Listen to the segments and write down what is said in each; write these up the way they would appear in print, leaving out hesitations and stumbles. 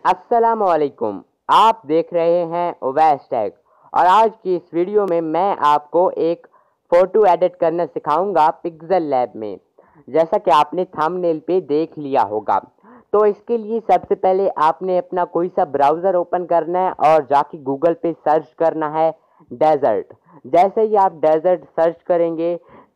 अस्सलामुअलैकुम। आप देख रहे हैं उवैस टेक और आज की इस वीडियो में मैं आपको एक फ़ोटो एडिट करना सिखाऊंगा पिक्सेल लैब में। जैसा कि आपने थंबनेल पे देख लिया होगा, तो इसके लिए सबसे पहले आपने अपना कोई सा ब्राउज़र ओपन करना है और जाके गूगल पे सर्च करना है डेजर्ट। जैसे ही आप डेजर्ट सर्च करेंगे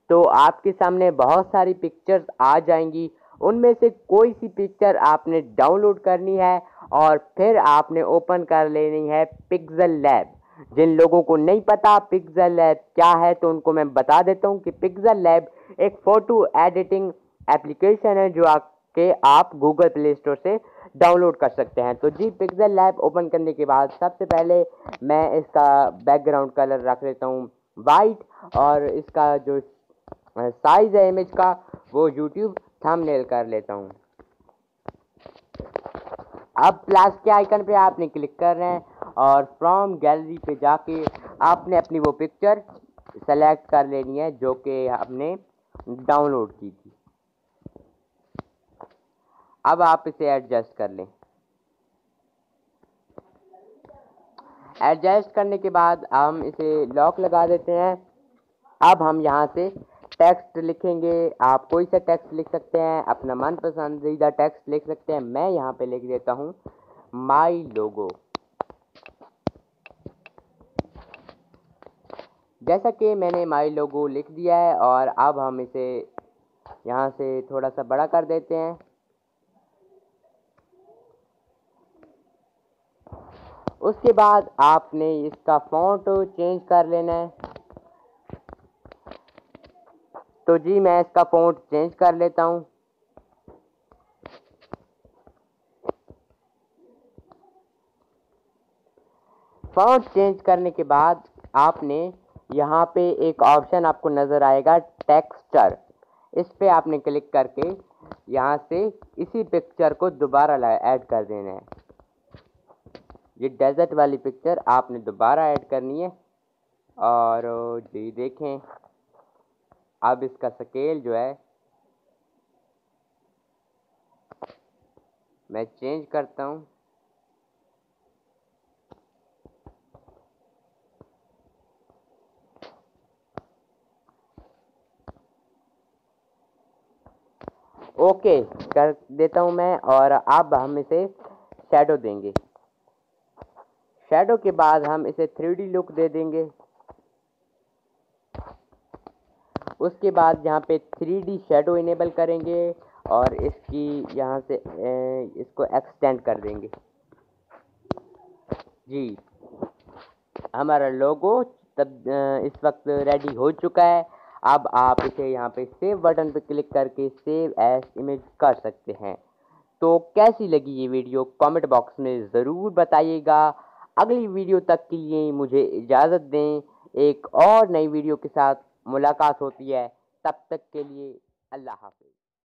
तो आपके सामने बहुत सारी पिक्चर्स आ जाएंगी। उनमें से कोई सी पिक्चर आपने डाउनलोड करनी है और फिर आपने ओपन कर लेनी है पिक्सेल लैब। जिन लोगों को नहीं पता पिक्सेल लैब क्या है तो उनको मैं बता देता हूँ कि पिक्सेल लैब एक फ़ोटो एडिटिंग एप्लीकेशन है जो आप गूगल प्ले स्टोर से डाउनलोड कर सकते हैं। तो जी, पिक्सेल लैब ओपन करने के बाद सबसे पहले मैं इसका बैकग्राउंड कलर रख लेता हूँ वाइट और इसका जो साइज़ है इमेज का वो यूट्यूब थंबनेल कर लेता हूँ। अब प्लस के आइकन पे आपने क्लिक कर रहे हैं और फ्रॉम गैलरी पे जाके आपने अपनी वो पिक्चर सेलेक्ट कर लेनी है जो कि आपने डाउनलोड की थी। अब आप इसे एडजस्ट कर लें। एडजस्ट करने के बाद हम इसे लॉक लगा देते हैं। अब हम यहाँ से टेक्स्ट लिखेंगे। आप कोई सा टेक्स्ट लिख सकते हैं, अपना मन पसंदीदा टेक्स्ट लिख सकते हैं। मैं यहाँ पे लिख देता हूँ माई लोगो। जैसा कि मैंने माई लोगो लिख दिया है और अब हम इसे यहाँ से थोड़ा सा बड़ा कर देते हैं। उसके बाद आपने इसका फ़ॉन्ट चेंज कर लेना है। तो जी, मैं इसका फ़ॉन्ट चेंज कर लेता हूँ। फ़ॉन्ट चेंज करने के बाद आपने यहाँ पे एक ऑप्शन आपको नज़र आएगा टेक्सचर। इस पे आपने क्लिक करके यहाँ से इसी पिक्चर को दोबारा ऐड कर देना है। ये डेजर्ट वाली पिक्चर आपने दोबारा ऐड करनी है और जी देखें, अब इसका स्केल जो है मैं चेंज करता हूँ। ओके कर देता हूँ मैं और अब हम इसे शैडो देंगे। शैडो के बाद हम इसे 3D लुक दे देंगे। उसके बाद यहाँ पे 3D शैडो इनेबल करेंगे और इसकी यहाँ से इसको एक्सटेंड कर देंगे। जी, हमारा लोगो तब इस वक्त रेडी हो चुका है। अब आप इसे यहाँ पे सेव बटन पे क्लिक करके सेव एज इमेज कर सकते हैं। तो कैसी लगी ये वीडियो कमेंट बॉक्स में ज़रूर बताइएगा। अगली वीडियो तक के लिए मुझे इजाज़त दें। एक और नई वीडियो के साथ मुलाकात होती है, तब तक के लिए अल्लाह हाफ़िज़।